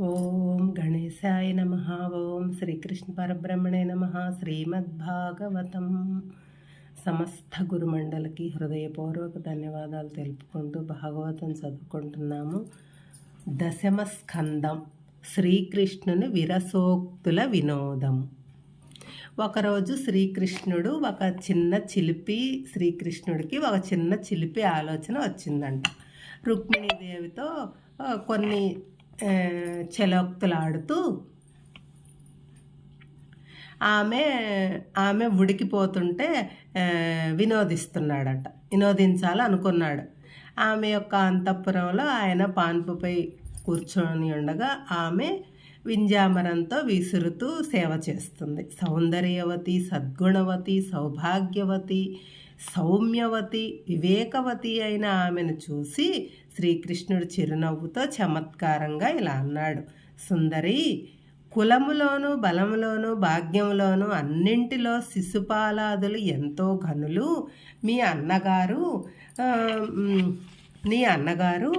ఓం గణేశాయ నమ. ఓం శ్రీకృష్ణ పరబ్రహ్మణే నమ. శ్రీమద్భాగవతం. సమస్త గురుమండలికి హృదయపూర్వక ధన్యవాదాలు తెలుపుకుంటూ భాగవతం చదువుకుంటున్నాము. దశమ స్కందం, శ్రీకృష్ణుని విరసోక్తుల వినోదం. ఒకరోజు శ్రీకృష్ణుడు శ్రీకృష్ణుడికి ఒక చిన్న చిలిపి ఆలోచన వచ్చిందంట. రుక్మిణీదేవితో కొన్ని చెలోక్తులాడుతూ ఆమె ఉడికిపోతుంటే వినోదించాలనుకున్నాడు. ఆమె యొక్క అంతఃపురంలో ఆయన పాన్పుపై కూర్చొని ఉండగా ఆమె వింజామరంతో విసురుతూ సేవ చేస్తుంది. సౌందర్యవతి, సద్గుణవతి, సౌభాగ్యవతి, సౌమ్యవతి, వివేకవతి అయిన ఆమెను చూసి శ్రీకృష్ణుడు చిరునవ్వుతో చమత్కారంగా ఇలా అన్నాడు. సుందరి, కులములోను, బలములోను, భాగ్యములోను అన్నింటిలో శిశుపాలాదులు ఎంతో ఘనులు. నీ అన్నగారు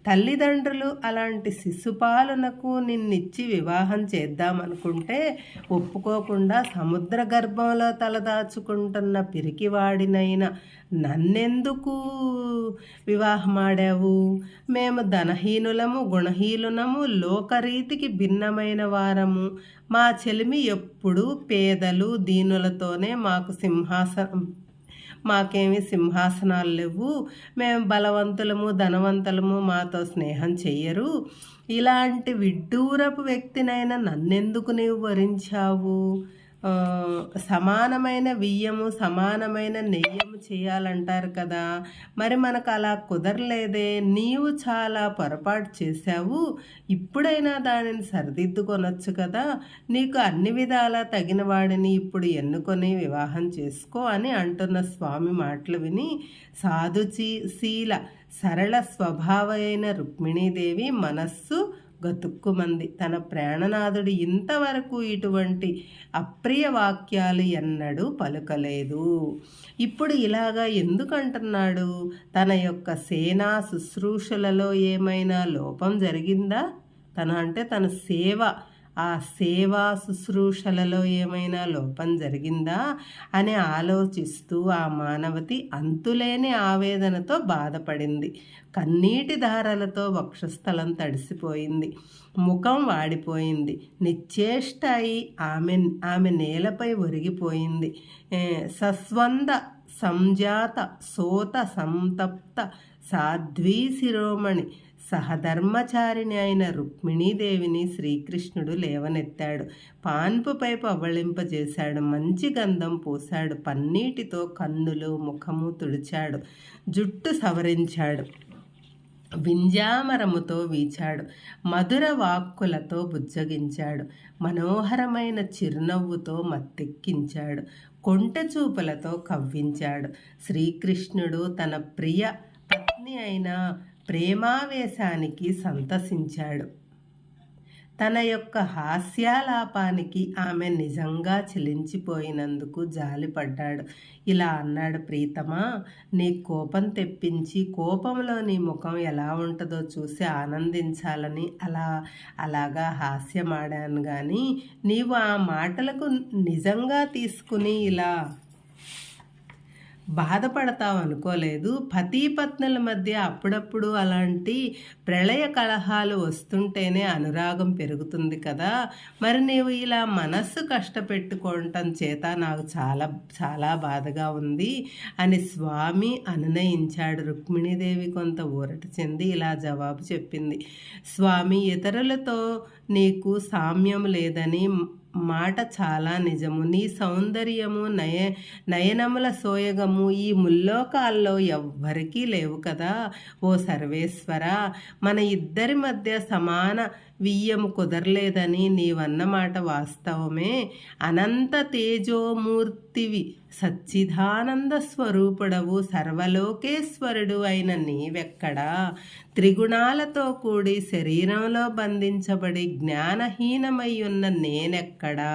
తల్లిదండ్రులు అలాంటి శిశుపాలనకు నిన్నిచ్చి వివాహం చేద్దామనుకుంటే ఒప్పుకోకుండా సముద్ర గర్భంలో తలదాచుకుంటున్న పిరికివాడినైనా నన్నెందుకు వివాహమాడావు? మేము ధనహీనులము, గుణహీనులము, లోకరీతికి భిన్నమైన వారము. మా చెలిమి ఎప్పుడూ పేదలు, దీనులతోనే మాకేమీ సింహాసనాలు లేవు. మేము బలవంతులము, ధనవంతులము, మాతో స్నేహం చెయ్యరు. ఇలాంటి విడ్డూరపు వ్యక్తినైనా నన్నెందుకు నీవు వరించావు? సమానమైన బియ్యము, సమానమైన నెయ్యము చేయాలంటారు కదా, మరి మనకు అలా కుదరలేదే. నీవు చాలా పొరపాటు చేశావు. ఇప్పుడైనా దానిని సరిదిద్దుకొనొచ్చు కదా. నీకు అన్ని విధాలా తగిన వాడిని ఇప్పుడు ఎన్నుకొని వివాహం చేసుకో అని అంటున్న స్వామి మాటలు విని సాధుశీల సరళ స్వభావైన రుక్మిణీదేవి మనస్సు గతుక్కుమంది. తన ప్రాణనాథుడు ఇంతవరకు ఇటువంటి అప్రియ వాక్యాలు ఎన్నడూ పలుకలేదు. ఇప్పుడు ఇలాగా ఎందుకంటున్నాడు? తన యొక్క సేనా శుశ్రూషలలో ఏమైనా లోపం జరిగిందా? తన సేవా శుశ్రూషలలో ఏమైనా లోపం జరిగిందా అని ఆలోచిస్తూ ఆ మానవతి అంతులేని ఆవేదనతో బాధపడింది. కన్నీటి ధారలతో వక్షస్థలం తడిసిపోయింది. ముఖం వాడిపోయింది. నిశ్చేష్ట అయి ఆమె నేలపై ఒరిగిపోయింది. సస్వంద సంజాత సోత సంతప్త సాధ్వీ శిరోమణి సహధర్మచారిణి అయిన రుక్మిణీదేవిని శ్రీకృష్ణుడు లేవనెత్తాడు. పాన్పుపై పవళింపజేశాడు. మంచి గంధం పూశాడు. పన్నీటితో కన్నులు, ముఖము తుడిచాడు. జుట్టు సవరించాడు. వింజామరముతో వీచాడు. మధుర వాక్కులతో బుజ్జగించాడు. మనోహరమైన చిరునవ్వుతో మత్తెక్కించాడు. కొంటె చూపులతో కవ్వించాడు. శ్రీకృష్ణుడు తన ప్రియ పత్ని అయిన ప్రేమావేశానికి సంతసించాడు. తన యొక్క హాస్యాలాపానికి ఆమె నిజంగా చెలించిపోయినందుకు జాలిపడ్డాడు. ఇలా అన్నాడు. ప్రీతమా, నీ కోపం తెప్పించి కోపంలో నీ ముఖం ఎలా ఉంటుందో చూసి ఆనందించాలని అలాగా హాస్యమాడాను కానీ నీవు ఆ మాటలకు నిజంగా తీసుకుని ఇలా బాధపడతావు అనుకోలేదు. పతిపత్నుల మధ్య అప్పుడప్పుడు అలాంటి ప్రళయ కలహాలు వస్తుంటేనే అనురాగం పెరుగుతుంది కదా. మరి నీవు ఇలా మనస్సు కష్టపెట్టుకోవటం చేత నాకు చాలా చాలా బాధగా ఉంది అని స్వామి అనునయించాడు. రుక్మిణీదేవి కొంత ఊరట చెంది ఇలా జవాబు చెప్పింది. స్వామి, ఇతరులతో నీకు సామ్యం లేదని మాట చాలా నిజము. నీ సౌందర్యము, నయనముల సోయగము ఈ ముల్లోకాల్లో ఎవ్వరికీ లేవు కదా. ఓ సర్వేశ్వర, మన ఇద్దరి మధ్య సమాన వియ్యము కుదరలేదని నీవన్నమాట వాస్తవమే. అనంత తేజోమూర్తివి, సచ్చిదానంద స్వరూపుడవు, సర్వలోకేశ్వరుడు అయిన నీవెక్కడా? త్రిగుణాలతో కూడి శరీరంలో బంధించబడి జ్ఞానహీనమై ఉన్న నేనెక్కడా?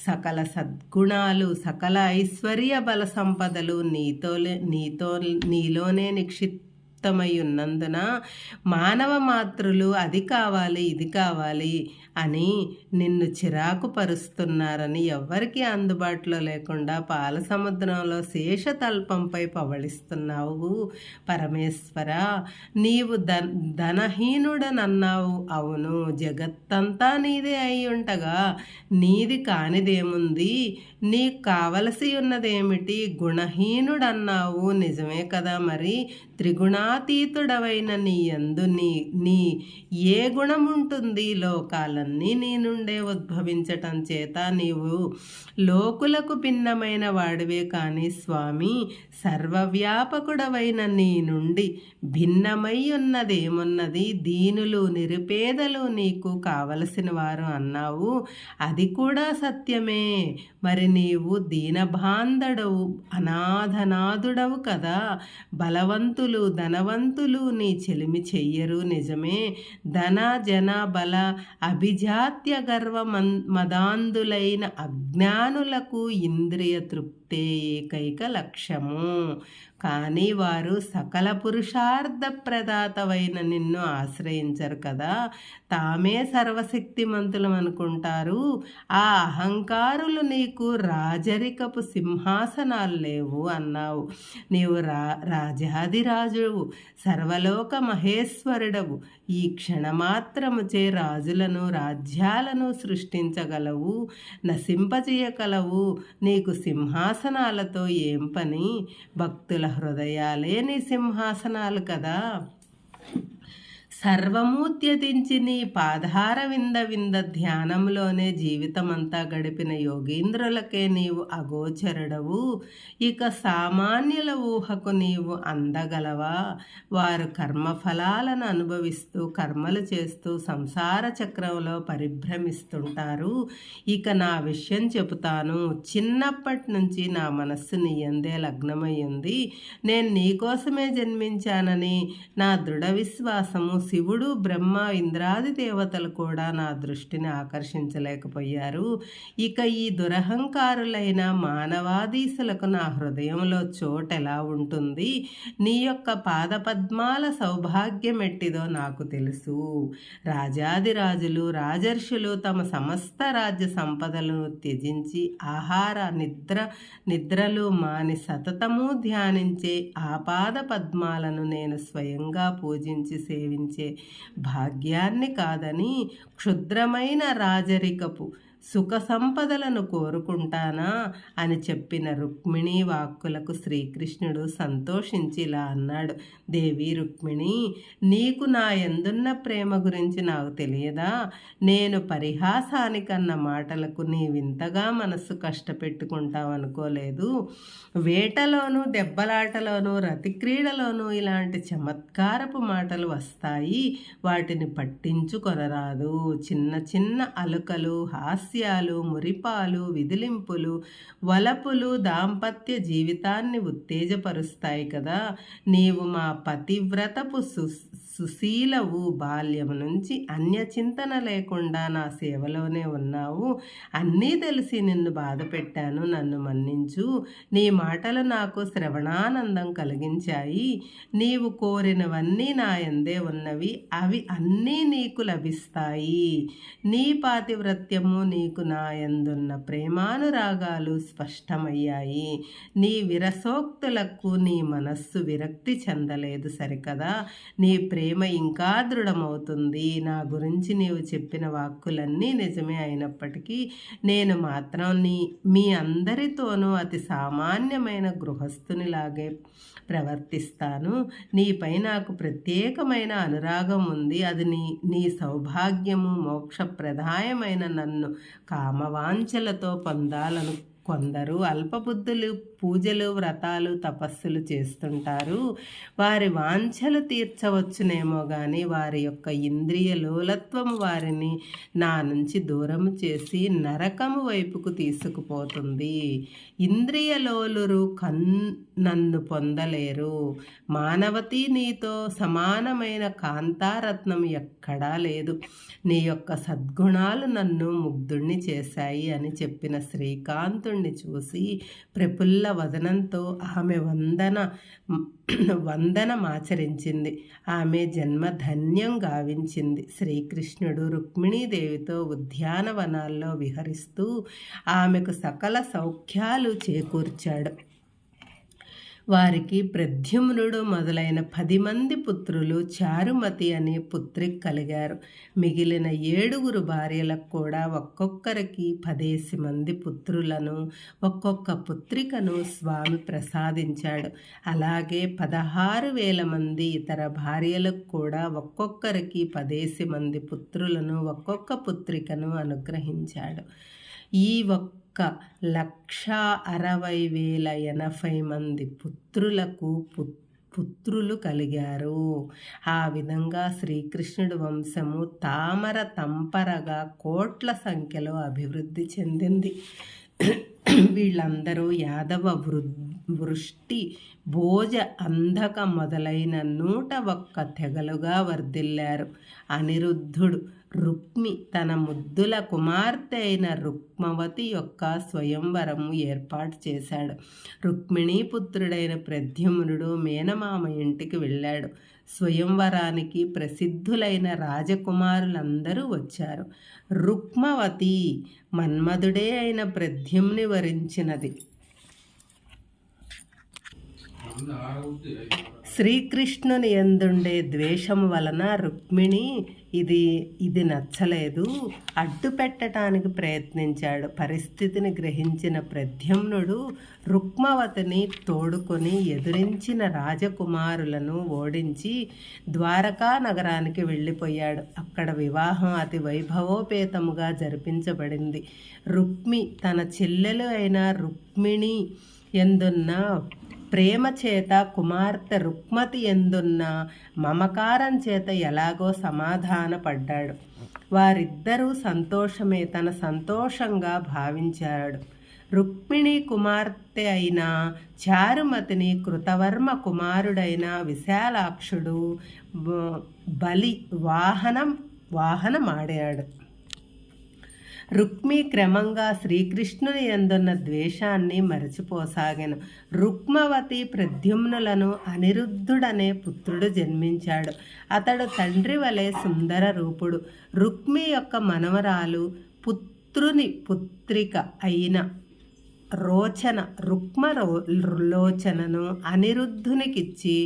సకల సద్గుణాలు, సకల ఐశ్వర్య బల సంపదలు నీలోనే సంతృప్తమై ఉన్నందున మానవ మాతృలు అది కావాలి ఇది కావాలి అని నిన్ను చిరాకు పరుస్తున్నారని ఎవ్వరికీ అందుబాటులో లేకుండా పాల సముద్రంలో శేషతల్పంపై పవళిస్తున్నావు పరమేశ్వర. నీవు ధనహీనుడనన్నావు. అవును, జగత్తంతా నీదే అయి ఉండగా నీది కానిదేముంది? నీకు కావలసి ఉన్నదేమిటి? గుణహీనుడన్నావు, నిజమే కదా. మరి త్రిగుణాతీతుడవైన నీ యందు నీ ఏ గుణం ఉంటుంది? లోకాలన్నీ నీ నుండే ఉద్భవించటం చేత నీవు లోకులకు భిన్నమైన వాడివే కానీ స్వామి, సర్వవ్యాపకుడవైన నీ నుండి భిన్నమై ఉన్నదేమున్నది? దీనులు నిరుపేదలు నీకు కావలసిన వారు అన్నావు, అది కూడా సత్యమే. మరి నీవు దీనబాంధడవు, అనాథనాథుడవు కదా. బలవంతులు ధనవంతులు నీ చెలిమి చెయ్యరు, నిజమే. ధన జన బల అభిజాత్య గర్వ మదాంధులైన అజ్ఞానులకు ఇంద్రియ తృప్తే ఏకైక లక్ష్యము. కానీ వారు సకల పురుషార్థ ప్రదాతవైన నిన్ను ఆశ్రయించరు కదా. తామే సర్వశక్తిమంతులం అనుకుంటారు. ఆ అహంకారులు నీకు రాజరికపు సింహాసనాలు లేవు అన్నావు. నీవు రాజాదిరాజువు, సర్వలోక మహేశ్వరుడవు. ఈ క్షణమాత్రముచే రాజులను రాజ్యాలను సృష్టించగలవు, నశింపజేయగలవు. నీకు సింహాసనాలతో ఏం పని? భక్తుల హృదయాలే నీ సింహాసనాలు కదా. సర్వము త్యజించి నీ పాదార వింద ధ్యానంలోనే జీవితమంతా గడిపిన యోగీంద్రులకే నీవు అగోచరుడవు. ఇక సామాన్యుల ఊహకు నీవు అందగలవా? వారు కర్మఫలాలను అనుభవిస్తూ కర్మలు చేస్తూ సంసార చక్రంలో పరిభ్రమిస్తుంటారు. ఇక నా విషయం చెబుతాను. చిన్నప్పటి నుంచి నా మనస్సు నీ యందే లగ్నమయ్యింది. నేను నీకోసమే జన్మించానని నా దృఢ విశ్వాసము శివుడు బ్రహ్మ ఇంద్రాది దేవతలు కూడా నా దృష్టిని ఆకర్షించలేకపోయారు. ఇక ఈ దురహంకారులైన మానవాదీసులకు నా హృదయంలో చోటెలా ఉంటుంది? నీ యొక్క పాదపద్మాల సౌభాగ్యం ఎట్టిదో నాకు తెలుసు. రాజాదిరాజులు రాజర్షులు తమ సమస్త రాజ్య సంపదలను త్యజించి ఆహార నిద్రలు మాని సతతము ధ్యానించే ఆ పాద పద్మాలను నేను స్వయంగా పూజించి సేవించే భాగ్యాన్ని కాదని క్షుద్రమైన రాజరికపు సుఖ సంపదలను కోరుకుంటానా అని చెప్పిన రుక్మిణి వాక్కులకు శ్రీకృష్ణుడు సంతోషించి ఇలా అన్నాడు. దేవి రుక్మిణి, నీకు నా యందున్న ప్రేమ గురించి నాకు తెలియదా? నేను పరిహాసానికన్న మాటలకు నీవింతగా మనస్సు కష్టపెట్టుకుంటావు అనుకోలేదు. వేటలోనూ దెబ్బలాటలోనూ రతిక్రీడలోనూ ఇలాంటి చమత్కారపు మాటలు వస్తాయి, వాటిని పట్టించుకొనరాదు. చిన్న చిన్న అలుకలు, హాస్యాలు, మురిపాలు, విదిలింపులు, వలపులు దాంపత్య జీవితాన్ని ఉత్తేజపరుస్తాయి కదా. నీవు మా పతివ్రతపు సుశీలవు. బాల్యము నుంచి అన్యచింతన లేకుండా నా సేవలోనే ఉన్నావు. అన్నీ తెలిసి నిన్ను బాధ పెట్టాను, నన్ను మన్నించు. నీ మాటలు నాకు శ్రవణానందం కలిగించాయి. నీవు కోరినవన్నీ నా యందే ఉన్నవి, అవి అన్నీ నీకు లభిస్తాయి. నీ పాతివ్రత్యము, నీకు నా యందున్న ప్రేమానురాగాలు స్పష్టమయ్యాయి. నీ విరసోక్తులకు నీ మనస్సు విరక్తి చెందలేదు సరికదా. నీ ప్రేమ ఇంకా దృఢమవుతుంది. నా గురించి నీవు చెప్పిన వాక్కులన్నీ నిజమే అయినప్పటికీ నేను మాత్రం మీ అందరితోనూ అతి సామాన్యమైన గృహస్థునిలాగే ప్రవర్తిస్తాను. నీపై నాకు ప్రత్యేకమైన అనురాగం ఉంది. అది నీ సౌభాగ్యము, మోక్షప్రదాయమైన నన్ను కామవాంఛలతో పొందాలను కొందరు అల్పబుద్ధులు పూజలు, వ్రతాలు, తపస్సులు చేస్తుంటారు. వారి వాంఛలు తీర్చవచ్చునేమో కానీ వారి యొక్క ఇంద్రియ లోలత్వము వారిని నా నుంచి దూరం చేసి నరకము వైపుకు తీసుకుపోతుంది. ఇంద్రియలోలురు నన్ను పొందలేరు. మానవతి, నీతో సమానమైన కాంతారత్నం ఎక్కడా లేదు. నీ యొక్క సద్గుణాలు నన్ను ముగ్ధుణ్ణి చేశాయి అని చెప్పిన శ్రీకాంతుణ్ణి చూసి ప్రఫుల్ల వదనంతో ఆమె వందనమాచరించింది. ఆమె జన్మ ధన్యం గావించింది. శ్రీకృష్ణుడు రుక్మిణీదేవితో ఉద్యానవనాల్లో విహరిస్తూ ఆమెకు సకల సౌఖ్యాలు చేకూర్చాడు. వారికి ప్రద్యుమ్నుడు మొదలైన 10 మంది పుత్రులు, చారుమతి అనే పుత్రి కలిగారు. మిగిలిన 7 భార్యలకు కూడా ఒక్కొక్కరికి 10 మంది పుత్రులను, ఒక్కొక్క పుత్రికను స్వామి ప్రసాదించాడు. అలాగే 16,000 మంది ఇతర భార్యలకు కూడా ఒక్కొక్కరికి 10 మంది పుత్రులను, ఒక్కొక్క పుత్రికను అనుగ్రహించాడు. ఈ 1,60,80,80 మంది పుత్రులకు పుత్రులు కలిగారు. ఆ విధంగా శ్రీకృష్ణుడి వంశము తామర తంపరగా కోట్ల సంఖ్యలో అభివృద్ధి చెందింది. వీళ్ళందరూ యాదవ వృష్టి, భోజ, అంధక మొదలైన 101 తెగలుగా వర్ధిల్లారు. అనిరుద్ధుడు రుక్మి తన ముద్దుల కుమార్తె అయిన రుక్మవతి యొక్క స్వయంవరము ఏర్పాటు చేశాడు. రుక్మిణీపుత్రుడైన ప్రద్యుమ్నుడు మేనమామ ఇంటికి వెళ్ళాడు. స్వయంవరానికి ప్రసిద్ధులైన రాజకుమారులందరూ వచ్చారు. రుక్మవతి మన్మధుడే అయిన ప్రద్యుమ్ని వరించినది. శ్రీకృష్ణుని యందుండే ద్వేషము వలన రుక్మిణి ఇది నచ్చలేదు, అడ్డు పెట్టడానికి ప్రయత్నించాడు. పరిస్థితిని గ్రహించిన ప్రద్యుమ్నుడు రుక్మవతిని తోడుకొని ఎదురించిన రాజకుమారులను ఓడించి ద్వారకా నగరానికి వెళ్ళిపోయాడు. అక్కడ వివాహం అతి వైభవోపేతముగా జరిపించబడింది. రుక్మి తన చెల్లెలు అయిన రుక్మిణి యందున్న ప్రేమ చేత, కుమార్తె రుక్మతి ఎందున్న మమకారం చేత ఎలాగో సమాధానపడ్డాడు. వారిద్దరూ సంతోషమే తన సంతోషంగా భావించాడు. రుక్మిణి కుమార్తె అయిన చారుమతిని కృతవర్మ కుమారుడైన విశాలాక్షుడు బలి వాహనమాడాడు. రుక్మి క్రమంగా శ్రీకృష్ణుని యందున్న ద్వేషాన్ని మరచిపోసాగాను. రుక్మవతి ప్రద్యుమ్నులను అనిరుద్ధుడనే పుత్రుడు జన్మించాడు. అతడు తండ్రి వలె సుందర రూపుడు. రుక్మి యొక్క మనవరాలు పుత్రుని పుత్రిక అయిన రుక్మలోచనను అనిరుద్ధునికిచ్చి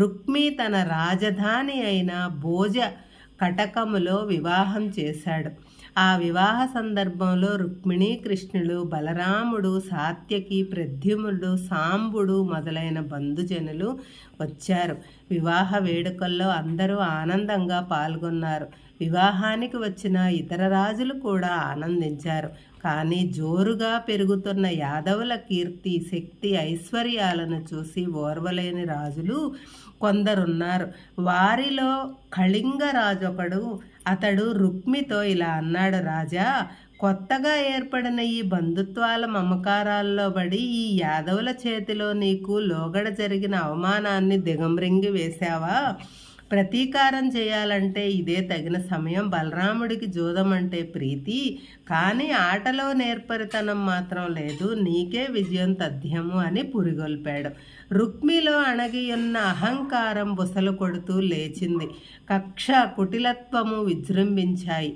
రుక్మి తన రాజధాని అయిన భోజ కటకములో వివాహం చేశాడు. ఆ వివాహ సందర్భంలో రుక్మిణీ కృష్ణుడు, బలరాముడు, సాత్యకి, ప్రద్యుమ్నుడు, సాంబుడు మొదలైన బంధుజనులు వచ్చారు. వివాహ వేడుకల్లో అందరూ ఆనందంగా పాల్గొన్నారు. వివాహానికి వచ్చిన ఇతర రాజులు కూడా ఆనందించారు. కానీ జోరుగా పెరుగుతున్న యాదవుల కీర్తి, శక్తి, ఐశ్వర్యాలను చూసి ఓర్వలేని రాజులు కొందరున్నారు. వారిలో కళింగరాజు ఒకడు. అతడు రుక్మితో ఇలా అన్నాడు: రాజా, కొత్తగా ఏర్పడిన ఈ బంధుత్వాల మమకారాల్లో పడి ఈ యాదవుల చేతిలో నీకు లోగడ జరిగిన అవమానాన్ని దిగంబ్రింగి వేశావా? ప్రతీకారం చేయాలంటే ఇదే తగిన సమయం. బలరాముడికి జోదం అంటే ప్రీతి, కానీ ఆటలో నేర్పరితనం మాత్రం లేదు. నీకే విజయం తథ్యము అని పురిగొల్పాడు. రుక్మిలో అణగియున్న అహంకారం బుసలు కొడుతూ లేచింది. కక్ష, కుటిలత్వము విజృంభించాయి.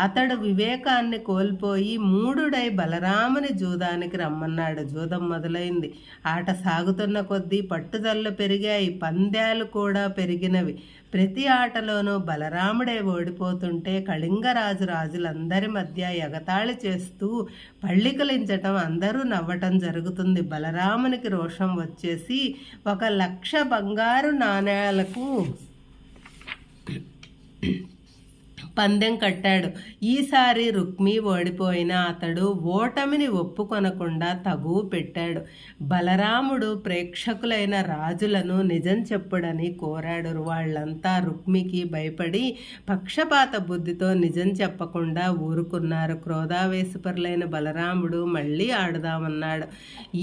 అతడు వివేకాన్ని కోల్పోయి మూఢుడై బలరాముని జూదానికి రమ్మన్నాడు. జూదం మొదలైంది. ఆట సాగుతున్న కొద్దీ పట్టుదలలు పెరిగాయి. పందాలు కూడా పెరిగినవి. ప్రతి ఆటలోనూ బలరాముడే ఓడిపోతుంటే రాజులందరి మధ్య ఎగతాళి చేస్తూ పళ్ళికలించటం, అందరూ నవ్వటం జరుగుతుంది. బలరామునికి రోషం వచ్చేసి 1,00,000 బంగారు నాణేలకు పందెం కట్టాడు. ఈసారి రుక్మి ఓడిపోయినా అతడు ఓటమిని ఒప్పుకొనకుండా తగువు పెట్టాడు. బలరాముడు ప్రేక్షకులైన రాజులను నిజం చెప్పుడని కోరాడు. వాళ్ళంతా రుక్మికి భయపడి పక్షపాత బుద్ధితో నిజం చెప్పకుండా ఊరుకున్నారు. క్రోధావేశపరులైన బలరాముడు మళ్ళీ ఆడదామన్నాడు.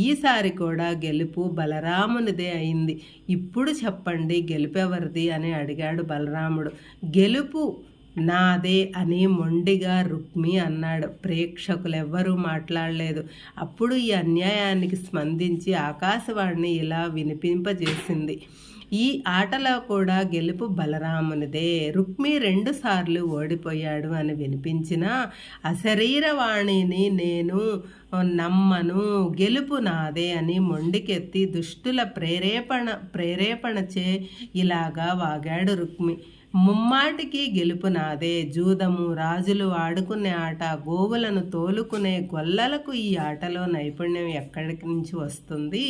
ఈసారి కూడా గెలుపు బలరామునిదే అయింది. ఇప్పుడు చెప్పండి, గెలుపెవరిది అని అడిగాడు బలరాముడు. గెలుపు నాదే అని మొండిగా రుక్మి అన్నాడు. ప్రేక్షకులెవ్వరూ మాట్లాడలేదు. అప్పుడు ఈ అన్యాయానికి స్పందించి ఆకాశవాణి ఇలా వినిపింపజేసింది. ఈ ఆటలో కూడా గెలుపు బలరామునిదే. రుక్మి 2 సార్లు ఓడిపోయాడు అని వినిపించిన అశరీరవాణిని నేను నమ్మను, గెలుపు నాదే అని మొండికెత్తి దుష్టుల ప్రేరేపణచే ఇలాగా వాగాడు రుక్మి. ముమ్మాటికి గెలుపు నాదే. జూదము, రాజులు ఆడుకునే ఆట, గోవులను తోలుకునే గొల్లలకు ఈ ఆటలో నైపుణ్యం ఎక్కడి నుంచి వస్తుంది?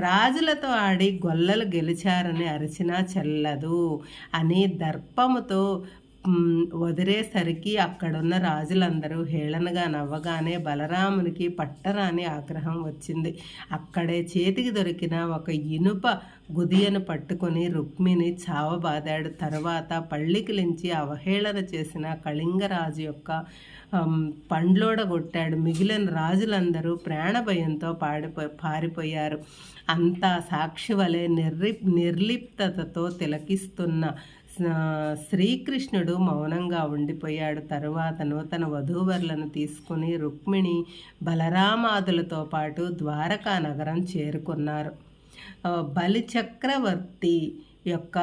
రాజులతో ఆడి గొల్లలు గెలిచారని అరిచినా చెల్లదు అని దర్పముతో వదిలేసరికి అక్కడున్న రాజులందరూ హేళనగా నవ్వగానే బలరామునికి పట్టరాని ఆగ్రహం వచ్చింది. అక్కడే చేతికి దొరికిన ఒక ఇనుప గుదియను పట్టుకొని రుక్మిని చావబాదాడు. తర్వాత పళ్ళికిలించి అవహేళన చేసిన కళింగరాజు యొక్క పండ్లోడగొట్టాడు. మిగిలిన రాజులందరూ ప్రాణభయంతో పారిపోయారు. అంతా సాక్షి వలె నిర్లిప్తతతో తిలకిస్తున్న శ్రీకృష్ణుడు మౌనంగా ఉండిపోయాడు. తరువాత నూతన వధూవరులను తీసుకుని రుక్మిణి బలరామాదులతో పాటు ద్వారకా నగరం చేరుకున్నారు. బలిచక్రవర్తి యొక్క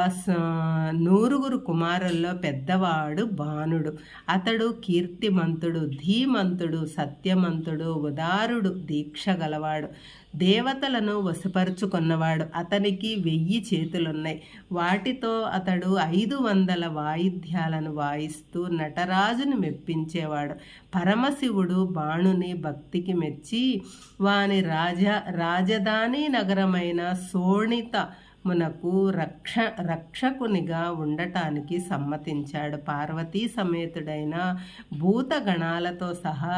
9 కుమారుల్లో పెద్దవాడు బాణుడు. అతడు కీర్తిమంతుడు, ధీమంతుడు, సత్యమంతుడు, ఉదారుడు, దీక్ష గలవాడు, దేవతలను వశపరుచుకున్నవాడు. అతనికి 1000 చేతులున్నాయి. వాటితో అతడు 500 వాయిద్యాలను వాయిస్తూ నటరాజును మెప్పించేవాడు. పరమశివుడు బాణుని భక్తికి మెచ్చి వాని రాజధాని నగరమైన శోణిత మునకు రక్షకునిగా ఉండటానికి సమ్మతించాడు. పార్వతీ సమేతుడైన భూతగణాలతో సహా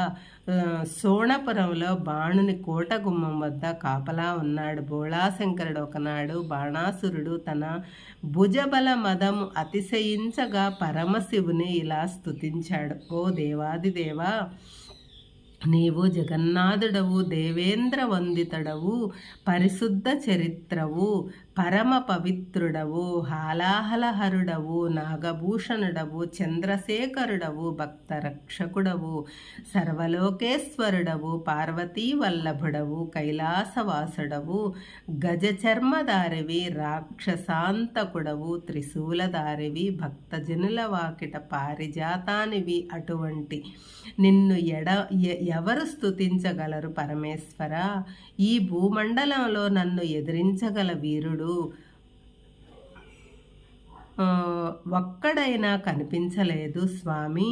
సోణపురంలో బాణుని కోటగుమ్మం వద్ద కాపలా ఉన్నాడు. బోళాశంకరుడు ఒకనాడు బాణాసురుడు తన భుజబల మదము అతిశయించగా పరమశివుని ఇలా స్తుతించాడు. ఓ దేవాదిదేవా, నీవు జగన్నాథుడవు, దేవేంద్ర వందితడవు, పరిశుద్ధ చరిత్రవు, పరమ పవిత్రుడవు, హాలాహలహరుడవు, నాగభూషణుడవు, చంద్రశేఖరుడవు, భక్త రక్షకుడవు, సర్వలోకేశ్వరుడవు, పార్వతీ వల్లభుడవు, కైలాసవాసుడవు, గజచర్మదారివి, రాక్షసాంతకుడవు, త్రిశూలదారివి, భక్తజనుల వాకిట పారిజాతానివి. అటువంటి నిన్ను ఎవరు స్తుతించగలరు పరమేశ్వర? ఈ భూమండలంలో నన్ను ఎదిరించగల వీరుడు ఒక్కడైనా కనిపించలేదు స్వామి.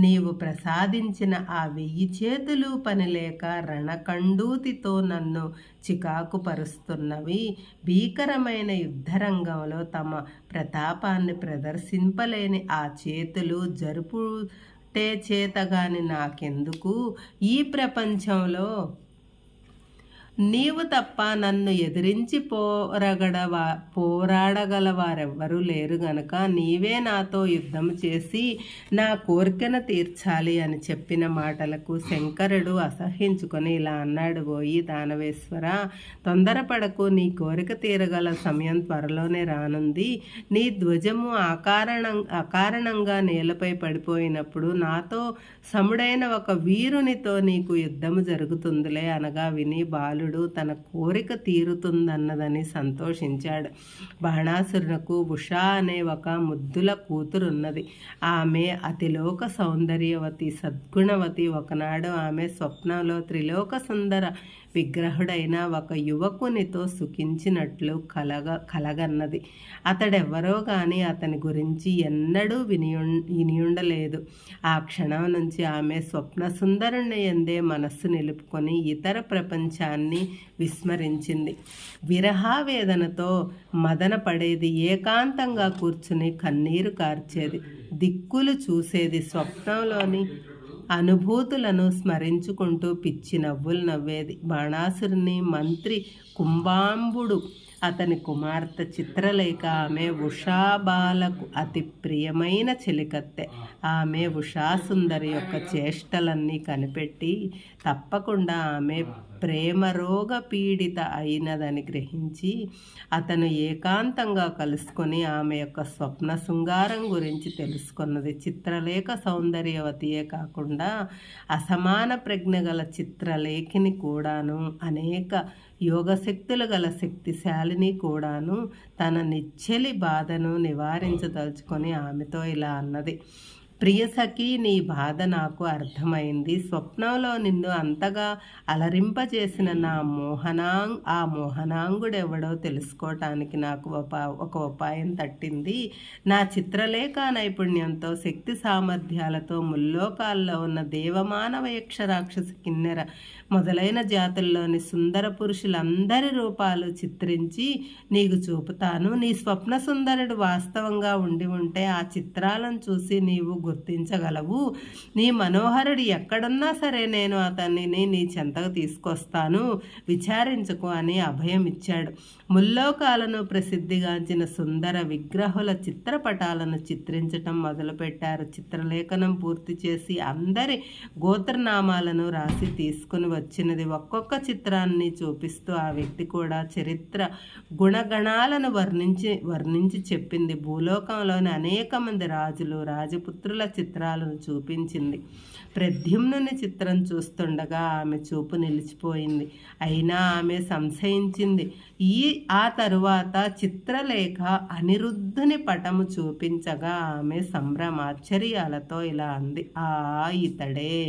నీవు ప్రసాదించిన ఆ 1000 చేతులు పనిలేక రణకండూతితో నన్ను చికాకు పరుస్తున్నవి. భీకరమైన యుద్ధరంగంలో తమ ప్రతాపాన్ని ప్రదర్శింపలేని ఆ చేతులు జరుపుటే చేతగాని నాకెందుకు? ఈ ప్రపంచంలో నీవు తప్ప నన్ను ఎదిరించి పోరాడగల వారెవ్వరూ లేరు గనక నీవే నాతో యుద్ధం చేసి నా కోరికను తీర్చాలి అని చెప్పిన మాటలకు శంకరుడు అసహించుకొని ఇలా అన్నాడు. పోయి దానవేశ్వర, తొందరపడకు, నీ కోరిక తీరగల సమయం త్వరలోనే రానుంది. నీ ధ్వజము అకారణంగా నేలపై పడిపోయినప్పుడు నాతో సముడైన ఒక వీరునితో నీకు యుద్ధము జరుగుతుందిలే అనగా విని బాలుడు తన కోరిక తీరుతుందన్నదని సంతోషించాడు. బాణాసురునకు ఉషా అనే ఒక ముద్దుల కూతురున్నది. ఆమె అతిలోక సౌందర్యవతి, సద్గుణవతి. ఒకనాడు ఆమె స్వప్నంలో త్రిలోక సుందర విగ్రహుడైన ఒక యువకునితో సుఖించినట్లు కలగన్నది. అతడెవ్వరో కానీ అతని గురించి ఎన్నడూ వినియుండలేదు. ఆ క్షణం నుంచి ఆమె స్వప్న సుందరుని యందే మనస్సు నిలుపుకొని ఇతర ప్రపంచాన్ని విస్మరించింది. విరహావేదనతో మదన పడేది, ఏకాంతంగా కూర్చుని కన్నీరు కార్చేది, దిక్కులు చూసేది, స్వప్నంలోని అనుభూతులను స్మరించుకుంటూ పిచ్చి నవ్వులు నవ్వేది. బాణాసురుని మంత్రి కుంభాంబుడు అతని కుమార్తె చిత్రలేఖ ఆమె ఉషాబాలకు అతి ప్రియమైన చెలికత్తె. ఆమె ఉషాసుందరి యొక్క చేష్టలన్నీ కనిపెట్టి తప్పకుండా ఆమె ప్రేమరోగ పీడిత అయినదని గ్రహించి అతను ఏకాంతంగా కలుసుకొని ఆమె యొక్క స్వప్న శృంగారం గురించి తెలుసుకున్నది. చిత్రలేఖ సౌందర్యవతియే కాకుండా అసమాన ప్రజ్ఞ గల చిత్రలేఖిని కూడాను, అనేక యోగశక్తులు గల శక్తిశాలిని కూడాను తన నిచ్చెలి బాధను నివారించదలుచుకొని ఆమెతో ఇలా అన్నది. ప్రియసఖి, నీ బాధ నాకు అర్థమైంది. స్వప్నంలో నిన్ను అంతగా అలరింపచేసిన ఆ మోహనాంగుడెవడో తెలుసుకోవటానికి నాకు ఒక ఉపాయం తట్టింది. నా చిత్రలేఖ నైపుణ్యంతో, శక్తి సామర్థ్యాలతో ముల్లోకాల్లో ఉన్న దేవమానవ యక్ష రాక్షస కిన్నెర మొదలైన జాతుల్లోని సుందర పురుషులందరి రూపాలు చిత్రించి నీకు చూపుతాను. నీ స్వప్న సుందరుడు వాస్తవంగా ఉండి ఉంటే ఆ చిత్రాలను చూసి నీవు గుర్తించగలవు. నీ మనోహరుడు ఎక్కడున్నా సరే నేను అతనిని నీ చెంతకు తీసుకొస్తాను, విచారించుకో అని అభయం ఇచ్చాడు. ముల్లోకాలను ప్రసిద్ధిగాంచిన సుందర విగ్రహుల చిత్రపటాలను చిత్రించటం మొదలుపెట్టారు. చిత్రలేఖనం పూర్తి చేసి అందరి గోత్రనామాలను రాసి తీసుకుని వచ్చినది. ఒక్కొక్క చిత్రాన్ని చూపిస్తూ ఆ వ్యక్తి కూడా చరిత్ర గుణగణాలను వర్ణించి చెప్పింది. భూలోకంలోని అనేక మంది రాజులు, రాజపుత్రుల చిత్రాలను చూపించింది. ప్రద్యుమ్నుని చిత్రం చూస్తుండగా ఆమె చూపు నిలిచిపోయింది. అయినా ఆమె సంశయించింది. ఆ తరువాత చిత్రలేఖ అనిరుద్ధుని పటము చూపించగా ఆమె సంభ్రమాశ్చర్యాలతో ఇలా అంది. ఇతడే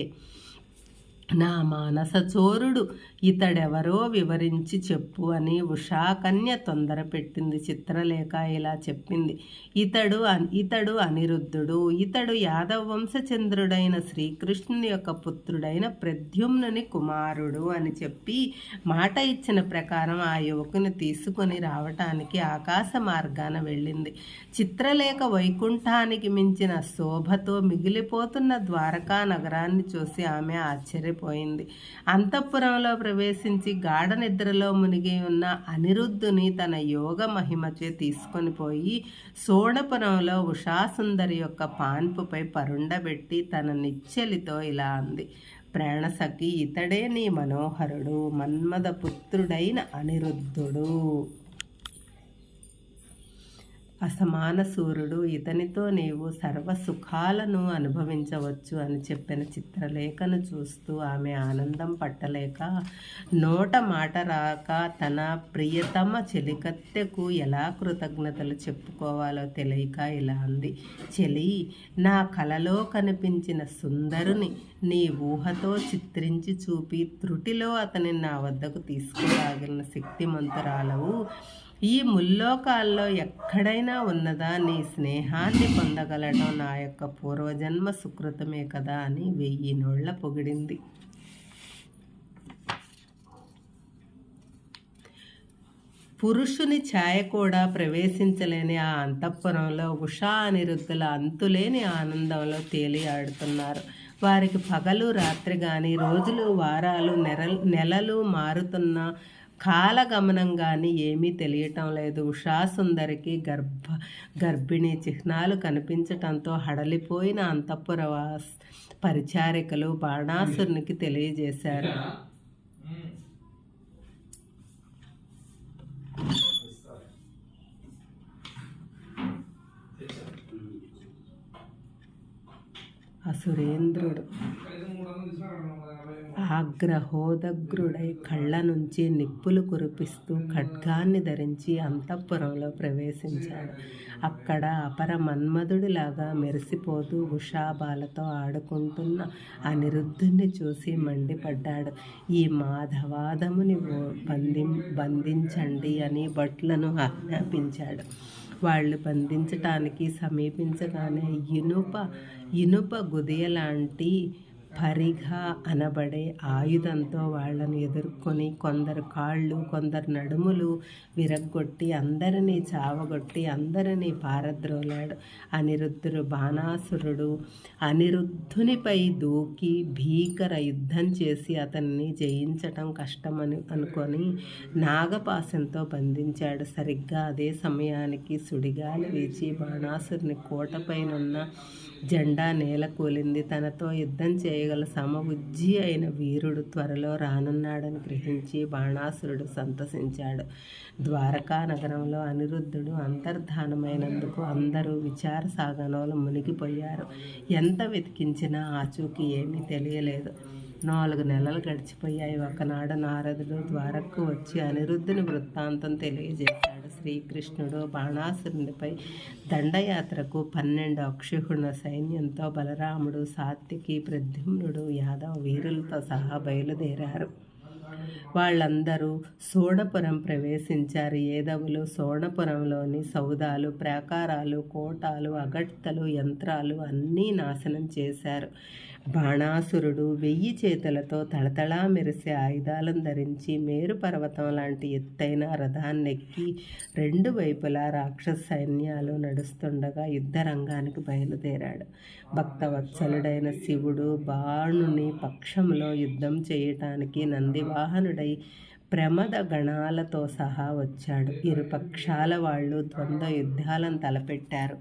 నా మానసచోరుడు, ఇతడెవరో వివరించి చెప్పు అని ఉషాకన్య తొందర పెట్టింది. చిత్రలేఖ ఇలా చెప్పింది. ఇతడు అనిరుద్ధుడు. ఇతడు యాదవ వంశచంద్రుడైన శ్రీకృష్ణుని యొక్క పుత్రుడైన ప్రద్యుమ్నుని కుమారుడు అని చెప్పి మాట ఇచ్చిన ప్రకారం ఆ యువకుని తీసుకొని రావటానికి ఆకాశ మార్గాన వెళ్ళింది. చిత్రలేఖ వైకుంఠానికి మించిన శోభతో మిగిలిపోతున్న ద్వారకా నగరాన్ని చూసి ఆమె ఆశ్చర్యపోయింది. అంతఃపురంలో ప్రవేశించి గాఢ నిద్రలో మునిగి ఉన్న అనిరుద్ధుని తన యోగ మహిమచే తీసుకొని పోయి సోణపురంలో ఉషాసుందరి యొక్క పాన్పుపై పరుండబెట్టి తన నిచ్చెలితో ఇలా అంది. ప్రాణసఖి, ఇతడే నీ మనోహరుడు, మన్మథ పుత్రుడైన అనిరుద్ధుడు, అసమాన సూర్యుడు. ఇతనితో నీవు సర్వ సుఖాలను అనుభవించవచ్చు అని చెప్పిన చిత్రలేఖను చూస్తూ ఆమె ఆనందం పట్టలేక నోట మాట రాక తన ప్రియతమ చెలికత్తెకు ఎలా కృతజ్ఞతలు చెప్పుకోవాలో తెలియక ఇలా అంది. చెలి, నా కలలో కనిపించిన సుందరుని నీ ఊహతో చిత్రించి చూపి త్రుటిలో అతని నా వద్దకు తీసుకురాగలిగిన శక్తిమంతురాలవు. ఈ ముల్లోకాల్లో ఎక్కడైనా ఉన్నదా నీ స్నేహాన్ని పొందగలటం నా యొక్క పూర్వజన్మ సుకృతమే కదా అని 1000 నోళ్ల పొగిడింది. పురుషుని ఛాయ కూడా ప్రవేశించలేని ఆ అంతఃపురంలో ఉషా అనిరుద్ధుల అంతులేని ఆనందంలో తేలియాడుతున్నారు. వారికి పగలు రాత్రి కానీ, రోజులు వారాలు నెలలు మారుతున్న కాలగమనం కానీ ఏమీ తెలియటం లేదు. ఉషాసుందరికి గర్భిణీ చిహ్నాలు కనిపించటంతో హడలిపోయిన అంతఃపుర పరిచారికలు బాణాసురునికి తెలియజేశారు. అసురేంద్రుడు ఆగ్రహోదగ్రుడై కళ్ళ నుంచి నిప్పులు కురిపిస్తూ ఖడ్గాన్ని ధరించి అంతఃపురంలో ప్రవేశించాడు. అక్కడ అపర మన్మధుడిలాగా మెరిసిపోతూ ఉషాబాలతో ఆడుకుంటున్న అనిరుద్ధుని చూసి మండిపడ్డాడు. ఈ మాధవాదముని బంధించండి అని భటులను ఆజ్ఞాపించాడు. వాళ్ళు బంధించటానికి సమీపించగానే ఇనుప గుదియలాంటి పరిఘ అనబడే ఆయుధంతో వాళ్ళని ఎదుర్కొని కొందరు కాళ్ళు, కొందరు నడుములు విరగ్గొట్టి అందరినీ చావగొట్టి అందరినీ పారద్రోలాడు. అనిరుద్ధుడు బాణాసురుడు అనిరుద్ధునిపై దూకి భీకర యుద్ధం చేసి అతన్ని జయించటం కష్టమని అనుకొని నాగపాశంతో బంధించాడు. సరిగ్గా అదే సమయానికి సుడిగాలి వీచి బాణాసురుని కోటపైనున్న జెండా నేలకూలింది. తనతో యుద్ధం చేయగల సమబుద్ధి అయిన వీరుడు త్వరలో రానున్నాడని గ్రహించి బాణాసురుడు సంతసించాడు. ద్వారకా నగరంలో అనిరుద్ధుడు అంతర్ధానమైనందుకు అందరూ విచార సాగరంలో మునిగిపోయారు. ఎంత వెతికించినా ఆచూకీ ఏమీ తెలియలేదు. 4 నెలలు గడిచిపోయాయి. ఒకనాడు నారదుడు ద్వారకు వచ్చి అనిరుద్ధుని వృత్తాంతం తెలియజేశాడు. శ్రీకృష్ణుడు బాణాసురునిపై దండయాత్రకు 12 అక్షుహుణ సైన్యంతో బలరాముడు, సాత్యకి, ప్రద్యుమ్నుడు, యాదవ వీరులతో సహా బయలుదేరారు. వాళ్ళందరూ సోణపురం ప్రవేశించారు. ఏదవులు సోణపురంలోని సౌదాలు, ప్రాకారాలు, కోటాలు, అగడ్తలు, యంత్రాలు అన్నీ నాశనం చేశారు. బాణాసురుడు 1000 చేతులతో తళతళా మెరిసే ఆయుధాలను ధరించి మేరు పర్వతం లాంటి ఎత్తైన రథాన్నెక్కి 2 వైపులా రాక్షస సైన్యాలు నడుస్తుండగా యుద్ధరంగానికి బయలుదేరాడు. భక్తవత్సలుడైన శివుడు బాణుని పక్షంలో యుద్ధం చేయటానికి నందివాహనుడై ప్రమద గణాలతో సహా వచ్చాడు. ఇరు పక్షాల వాళ్ళు ద్వంద్వ యుద్ధాలను తలపెట్టారు.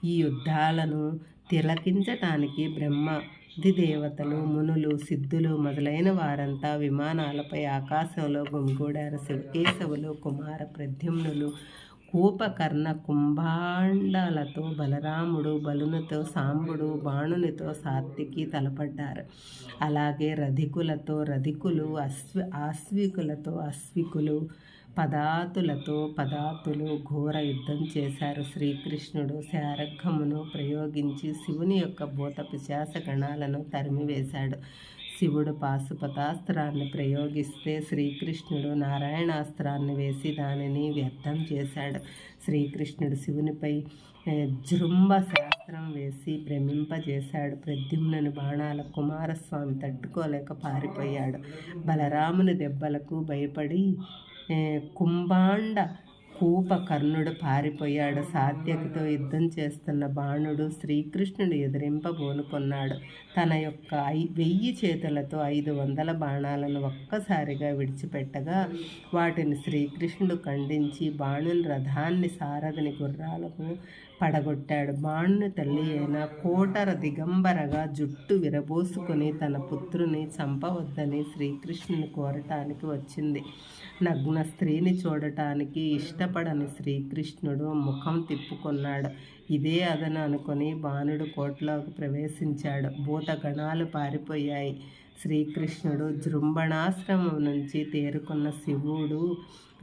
ఈ యుద్ధాలను తిలకించటానికి బ్రహ్మాదిదేవతలు, మునులు, సిద్ధులు మొదలైన వారంతా విమానాలపై ఆకాశంలో గుమిగూడారు. శివకేశవులు, కుమార ప్రద్యుమ్నులు, కూపకర్ణ కుంభాండాలతో బలరాముడు, బలునితో సాంబుడు, బాణునితో సాత్వికి తలపడ్డారు. అలాగే రధికులతో రధికులు, ఆశ్వికులతో అశ్వికులు, పదాతులతో పదాతులు ఘోర యుద్ధం చేశారు. శ్రీకృష్ణుడు శారఘమును ప్రయోగించి శివుని యొక్క భూత పిశాచ గణాలను తరిమివేశాడు. శివుడు పాశుపతాస్త్రాన్ని ప్రయోగిస్తే శ్రీకృష్ణుడు నారాయణాస్త్రాన్ని వేసి దానిని వ్యర్థం చేశాడు. శ్రీకృష్ణుడు శివునిపై జృంభ శాస్త్రం వేసి భ్రమింపజేశాడు. ప్రద్యుమ్నుని బాణాల కుమారస్వామి తట్టుకోలేక పారిపోయాడు. బలరాముని దెబ్బలకు భయపడి కుంభాండ కూపకర్ణుడు పారిపోయాడు. సాత్యకితో యుద్ధం చేస్తున్న బాణుడు శ్రీకృష్ణుడు ఎదిరింపబోనుకున్నాడు. తన యొక్క 1000 చేతులతో 500 బాణాలను ఒక్కసారిగా విడిచిపెట్టగా వాటిని శ్రీకృష్ణుడు ఖండించి బాణుని రథాన్ని, సారథిని గుర్రాలకు పడగొట్టాడు. బాణుని తల్లి అయిన కోటర దిగంబరగా జుట్టు విరబోసుకుని తన పుత్రుని చంపవద్దని శ్రీకృష్ణుని కోరటానికి వచ్చింది. నగ్న స్త్రీని చూడటానికి ఇష్టపడని శ్రీకృష్ణుడు ముఖం తిప్పుకున్నాడు. ఇదే అదను అనుకుని బాణుడు కోటలోకి ప్రవేశించాడు. భూతగణాలు పారిపోయాయి. శ్రీకృష్ణుడు జృంభణాశ్రమం నుంచి తేరుకున్న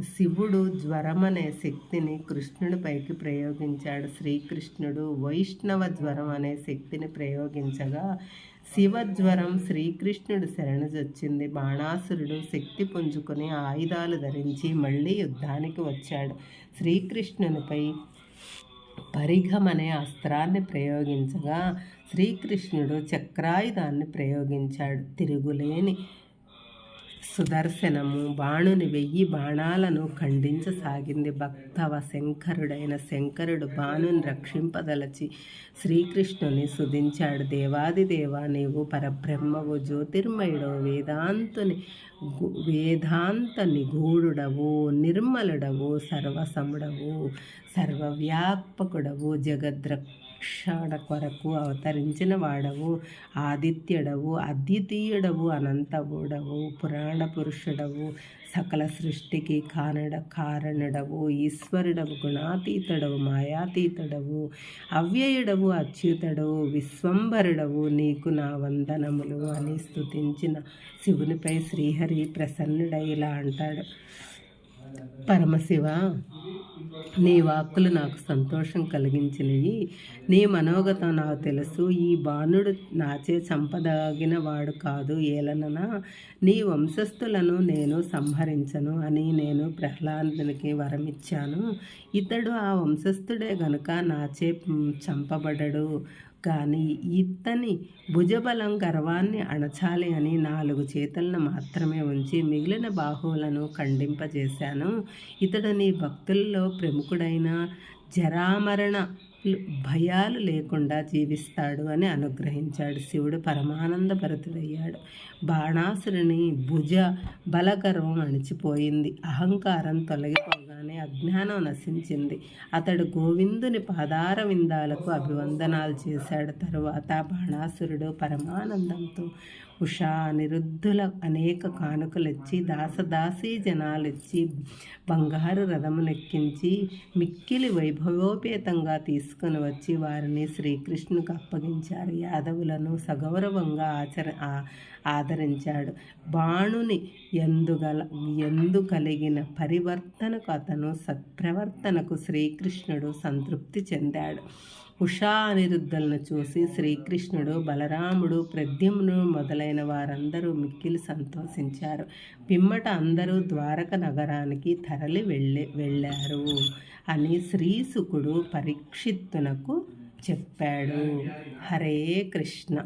శివుడు జ్వరమనే శక్తిని కృష్ణుడిపైకి ప్రయోగించాడు. శ్రీకృష్ణుడు వైష్ణవ జ్వరం అనే శక్తిని ప్రయోగించగా శివజ్వరం శ్రీకృష్ణుడు శరణుజొచ్చింది. బాణాసురుడు శక్తి పుంజుకొని ఆయుధాలు ధరించి మళ్ళీ యుద్ధానికి వచ్చాడు. శ్రీకృష్ణునిపై పరిఘమనే అస్త్రాన్ని ప్రయోగించగా శ్రీకృష్ణుడు చక్రాయుధాన్ని ప్రయోగించాడు. తిరుగులేని సుదర్శనము బాణుని 1000 బాణాలను ఖండించసాగింది. భక్తవ శంకరుడైన శంకరుడు బాణుని రక్షింపదలచి శ్రీకృష్ణుని స్తుతించాడు. దేవాదిదేవ, నీవు పరబ్రహ్మవు, జ్యోతిర్మయుడవు, వేదాంత నిగూఢుడవు, నిర్మలుడవు, సర్వసముడవు, సర్వవ్యాపకుడవు, జగద్రక్షణ కొరకు అవతరించిన వాడవు, ఆదిత్యుడవు, అద్వితీయుడవు, అనంతవుడవు, పురాణ పురుషుడవు, సకల సృష్టికి కారణుడవు, ఈశ్వరుడవు, గుణాతీతుడవు, మాయాతీతుడవు, అవ్యయుడవు, అచ్యుతుడవు, విశ్వంభరుడవు, నీకు నా వందనములు అని స్తుతించిన శివునిపై శ్రీహరి ప్రసన్నుడై ఇలా అంటాడు: పరమశివ, నీ వాక్కులు నాకు సంతోషం కలిగించినవి. నీ మనోగతం నాకు తెలుసు. ఈ బాణుడు నాచే చంపదగిన వాడు కాదు. ఏలననా నీ వంశస్థులను నేను సంహరించను అని నేను ప్రహ్లాదునికి వరమిచ్చాను. ఇతడు ఆ వంశస్థుడే గనుక నాచే చంపబడడు. కానీ ఇతని భుజబలం గర్వాన్ని అణచాలి అని 4 చేతులను మాత్రమే ఉంచి మిగిలిన బాహువులను ఖండింపజేశాను. ఇతడు నీ భక్తుల్లో ప్రముఖుడైన జరామరణ భయాలు లేకుండా జీవిస్తాడు అని అనుగ్రహించాడు. శివుడు పరమానంద భరితుడయ్యాడు. బాణాసురుని భుజ బలగర్వం అణిచిపోయింది. అహంకారం తొలగిపోగా చూడగానే అజ్ఞానం నశించింది. అతడు గోవిందుని పాదార విందాలకు అభివందనాలు చేశాడు. తరువాత బాణాసురుడు పరమానందంతో ఉషా అనిరుద్ధుల అనేక కానుకలిచ్చి దాసదాసీ జనాలిచ్చి బంగారు రథమునెక్కించి మిక్కిలి వైభవోపేతంగా తీసుకుని వచ్చి వారిని శ్రీకృష్ణునికి అప్పగించారు. యాదవులను సగౌరవంగా ఆదరించాడు. బాణుని ఎందు కలిగిన పరివర్తనకు అతను సత్ప్రవర్తనకు శ్రీకృష్ణుడు సంతృప్తి చెందాడు. ఉషా అనిరుద్ధులను చూసి శ్రీకృష్ణుడు, బలరాముడు, ప్రద్యుమ్నుడు మొదలైన వారందరూ మిక్కిలి సంతోషించారు. పిమ్మట అందరూ ద్వారక నగరానికి తరలి వెళ్ళారు అని శ్రీశుకుడు పరీక్షిత్తునకు చెప్పాడు. హరే కృష్ణ.